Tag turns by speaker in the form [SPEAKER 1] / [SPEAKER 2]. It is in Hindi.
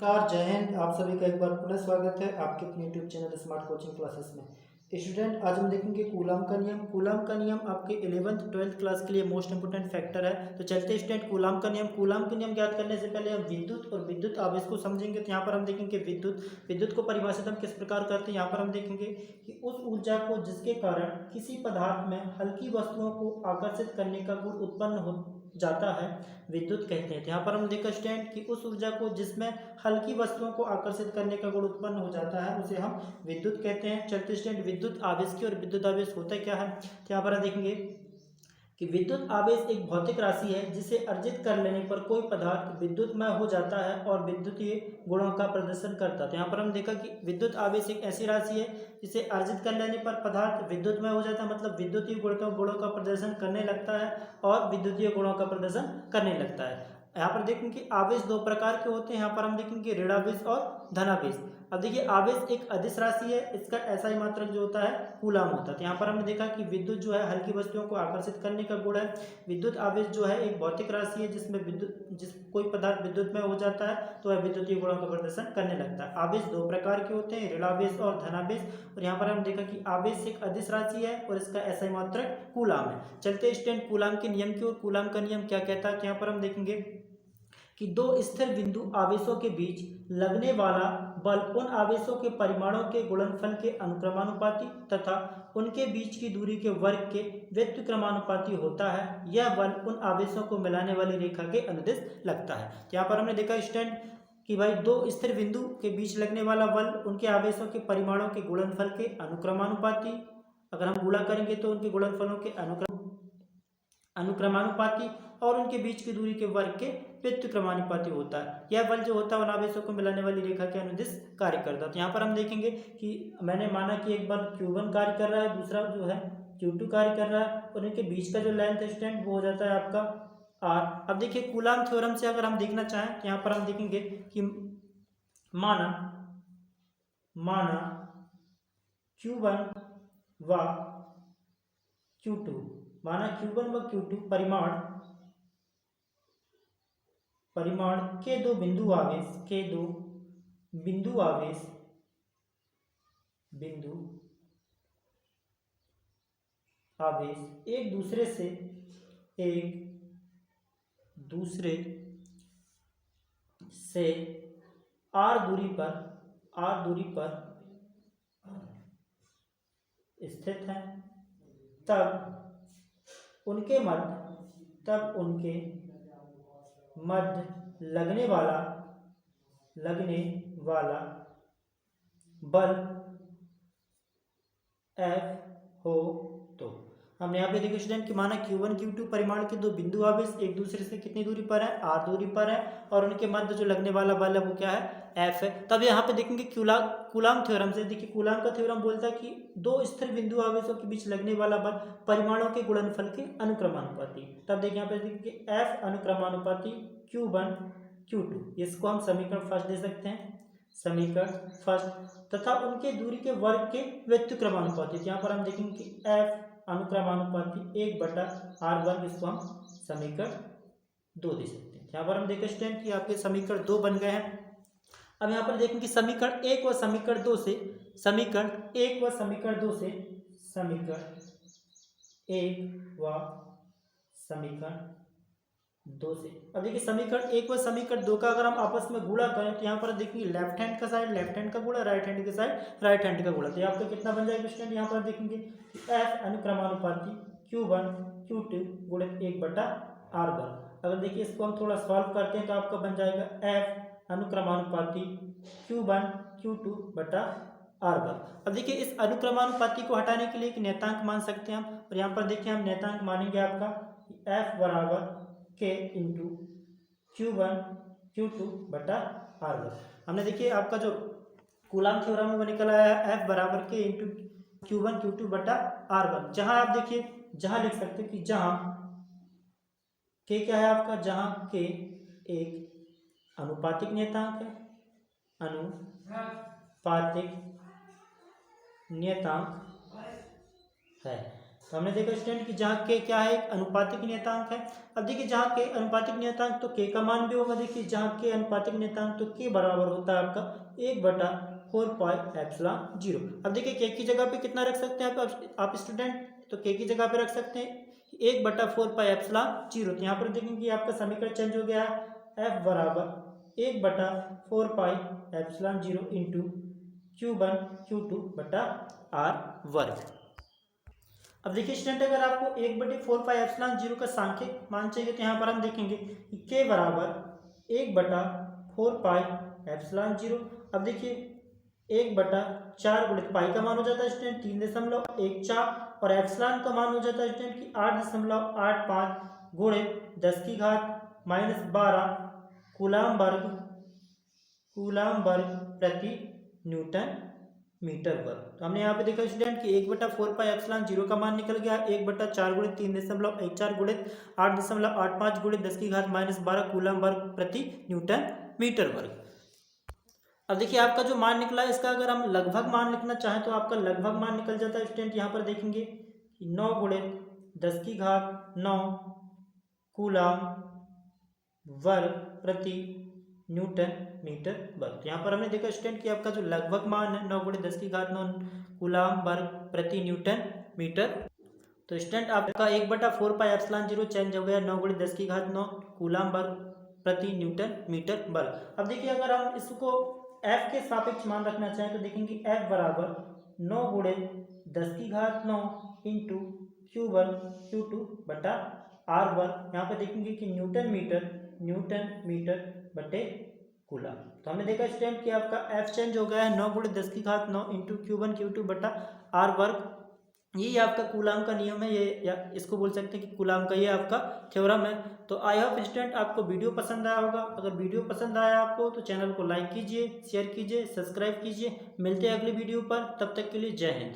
[SPEAKER 1] नमस्कार, जय हिंद। आप सभी का एक बार पुनः स्वागत है आपके अपने YouTube channel smart coaching classes में। स्टूडेंट, आज हम देखेंगे कूलम का नियम। कूलम का नियम आपके 11th 12th क्लास के लिए मोस्ट इंपोर्टेंट फैक्टर है। तो चलते स्टूडेंट कूलम का नियम। कूलम का नियम ज्ञात करने से पहले हम विद्युत और विद्युत आवेश को समझेंगे। तो यहाँ पर हम देखेंगे विद्युत को परिभाषित हम किस प्रकार करते हैं। यहाँ पर हम देखेंगे कि उस ऊर्जा को जिसके कारण किसी पदार्थ में हल्की वस्तुओं को आकर्षित करने का गुण उत्पन्न हो जाता है, विद्युत कहते हैं। तो यहाँ पर हम देखा स्टूडेंट कि उस ऊर्जा को जिसमें हल्की वस्तुओं को आकर्षित करने का गुण उत्पन्न हो जाता है उसे हम विद्युत कहते हैं। चलते स्टूडेंट विद्युत आवेश की और विद्युत आवेश होता क्या है। तो यहाँ पर हम देखेंगे कि विद्युत आवेश एक भौतिक राशि है जिसे अर्जित कर लेने पर कोई पदार्थ विद्युतमय हो जाता है और विद्युतीय गुणों का प्रदर्शन करता है। तो यहाँ पर हम देखा कि विद्युत आवेश एक ऐसी राशि है जिसे अर्जित कर लेने पर पदार्थ विद्युतमय हो जाता है, मतलब विद्युतीय गुणों का प्रदर्शन करने लगता है और विद्युतीय गुणों का प्रदर्शन करने लगता है। यहाँ पर देखेंगे कि आवेश दो प्रकार के होते हैं। यहाँ पर हम देखेंगे ऋणावेश और धनावेश। अब देखिए, आवेश एक अदिश राशि है, इसका SI मात्रक जो होता है कूलम होता है। तो यहाँ पर हमने देखा कि विद्युत जो है हल्की वस्तुओं को आकर्षित करने का गुण है। विद्युत आवेश जो है एक भौतिक राशि है जिसमें कोई पदार्थ विद्युत में हो जाता है तो वह विद्युतीय गुणों का प्रदर्शन करने लगता है। आवेश दो प्रकार के होते हैं, ऋणावेश और धनावेश। और यहाँ पर हम देखा कि आवेश एक अदिश राशि है और इसका SI मात्रक कूलम है। चलते स्टूडेंट कूलम के नियम की ओर। कूलम का नियम क्या कहता है। तो यहाँ पर हम देखेंगे कि दो स्थिर बिंदु आवेशों के बीच लगने वाला बल उन आवेशों के परिमाणों के गुणनफल के अनुक्रमानुपाती तथा उनके बीच की दूरी के वर्ग के व्युत्क्रमानुपाती होता है। यह बल उन आवेशों को मिलाने वाली रेखा के अनुदिश लगता है। तो यहाँ पर हमने देखा स्टूडेंट कि भाई दो स्थिर बिंदु के बीच लगने वाला बल उनके आवेशों के परिमाणों के गुणनफल के अनुक्रमानुपाती, अगर हम गुणा करेंगे तो उनके गुणनफलों के अनुक्रमानुपाती और उनके बीच की दूरी के वर्ग के व्युत्क्रमानुपाती होता है। यह बल जो होता है उन आवेशों को मिलाने वाली रेखा के अनुदिश कार्य करता है। तो यहाँ पर हम देखेंगे कि मैंने माना कि एक बल Q1 कार्य कर रहा है, दूसरा जो है Q2 कार्य कर रहा है और इनके बीच का जो लेंथ स्टूडेंट वो हो जाता है आपका R। अब देखिए कूलम थ्योरम से अगर हम देखना चाहें तो यहाँ पर हम देखेंगे कि माना Q1 व Q2, माना Q1 व Q2 परिमाण के दो बिंदु आवेश एक दूसरे से r दूरी पर स्थित हैं, तब उनके मध्य लगने वाला बल F हो। तो हम यहाँ पे देखिए स्टूडेंट कि माना Q1 Q2 परिमाण के दो बिंदु आवेश एक दूसरे से कितनी दूरी पर है, r दूरी पर है और उनके मध्य जो लगने वाला बल है वो क्या है, F है। तब यहाँ पे देखेंगे कूलम थ्योरम से। देखिए कूलम का थ्योरम बोलता है कि दो स्थिर बिंदु आवेशों के बीच लगने वाला बल परिमाणों के गुणनफल के अनुक्रमानुपाती। तब देखिए यहाँ पे देखिए F अनुक्रमानुपाती Q1 Q2, इसको हम समीकरण फर्स्ट दे सकते हैं, समीकरण फर्स्ट, तथा उनके दूरी के वर्ग के व्युत्क्रमानुपाती। यहाँ पर हम देखेंगे कि F अनुक्रमानुपाती 1/r वर्ग, इसको हम समीकरण 2 दे सकते हैं। यहाँ पर हम देखें स्टूडेंट कि आपके समीकरण 2 बन गए हैं। अब यहाँ पर देखेंगे समीकरण 1 व समीकरण 2 से अब देखिए समीकरण 1 व समीकरण 2 का अगर हम आपस में गुणा करें तो यहाँ पर देखिए लेफ्ट हैंड का साइड लेफ्ट हैंड का गुणा, राइट हैंड के साइड राइट हैंड का गुणा। तो आपका कितना बन जाएगा स्टूडेंट, यहाँ पर देखेंगे F अनुक्रमानुपाती Q1 Q2 गुणित 1/r वर्ग। अगर देखिए इसको हम थोड़ा सॉल्व करते हैं तो आपका बन जाएगा F अनुक्रमानुपाती Q1 Q2/r वर्ग। अब देखिए इस अनुक्रमानुपाती को हटाने के लिए एक नेतांक मान सकते हैं हम, और यहाँ पर देखिए हम नेतांक मानेंगे आपका F बराबर K इंटू Q1 Q2/r वर्ग। हमने देखिए आपका जो कूलम थ्योरम में वो निकल आया है F बराबर K इंटू Q1 Q2/r वर्ग। जहां आप देखिए जहां लिख सकते हैं कि जहां K क्या है आपका, जहां K एक अनुपातिक नियतांक है, तो हमने देखा स्टूडेंट कि जहाँ के क्या है, एक अनुपातिक नियतांक है। अब देखिए जहाँ के अनुपातिक नियतांक तो के का मान भी होगा। देखिए जहाँ के अनुपातिक नियतांक तो के बराबर होता है आपका 1/4πε0। अब देखिए के की जगह पे कितना रख सकते हैं आप स्टूडेंट, तो के की जगह पे रख सकते हैं 1/4πε0। तो यहाँ पर देखेंगे आपका समीकरण चेंज हो गया, एफ बराबर 1/4πε0 इंटू Q1 Q2/r²। अब देखिए स्टूडेंट अगर आपको 1/4πε0 का सांख्यिक मान चाहिए तो यहाँ पर हम देखेंगे कि के बराबर 1/4πε0। अब देखिए 1/4 गुणित पाई का मान हो जाता है स्टूडेंट 3.14 और एप्सिलॉन का मान हो जाता है स्टूडेंट कि 8.85 गुणित 10⁻12 कूलाम वर्ग प्रति न्यूटन मीटर वर्ग। तो हमने यहाँ पे देखा स्टूडेंट कि 1/4πε0 का मान निकल गया 1/4 गुणित 3.14 गुणित 8.85 गुणित 10⁻12 कूलाम वर्ग प्रति न्यूटन मीटर वर्ग। अब देखिए आपका जो मान निकला है इसका अगर हम लगभग मान लिखना चाहें तो आपका लगभग मान निकल जाता है स्टूडेंट। यहाँ पर देखेंगे कि 9 गुणित 10⁹ कूलाम वर्ग प्रति न्यूटन मीटर वर्ग। तो यहाँ पर हमने देखा स्टूडेंट कि आपका जो लगभग मान है 9 गुणित 10⁹ कूलाम वर्ग प्रति न्यूटन मीटर। तो स्टूडेंट आपका 1/4πε0 चेंज हो गया 9 गुणित 10⁹ कूलाम वर्ग प्रति न्यूटन मीटर वर्ग। अब देखिए अगर हम इसको एफ के सापेक्ष मान रखना चाहें तो देखेंगे एफ बराबर 9 गुणित 10⁹ इंटू Q1 Q2/r²। यहाँ पे देखेंगे कि न्यूटन मीटर बटे कूलाम। तो हमने देखा स्टूडेंट कि आपका एफ चेंज हो गया है 9 गुणित 10⁹ इंटू Q1 Q2/r²। ये आपका कूलाम का नियम है, ये या इसको बोल सकते हैं कि कूलाम का ये आपका थ्योरम है। तो आई होप स्टूडेंट आपको वीडियो पसंद आया होगा। अगर वीडियो पसंद आया आपको तो चैनल को लाइक कीजिए, शेयर कीजिए, सब्सक्राइब कीजिए। मिलते हैं अगली वीडियो पर, तब तक के लिए जय हिंद।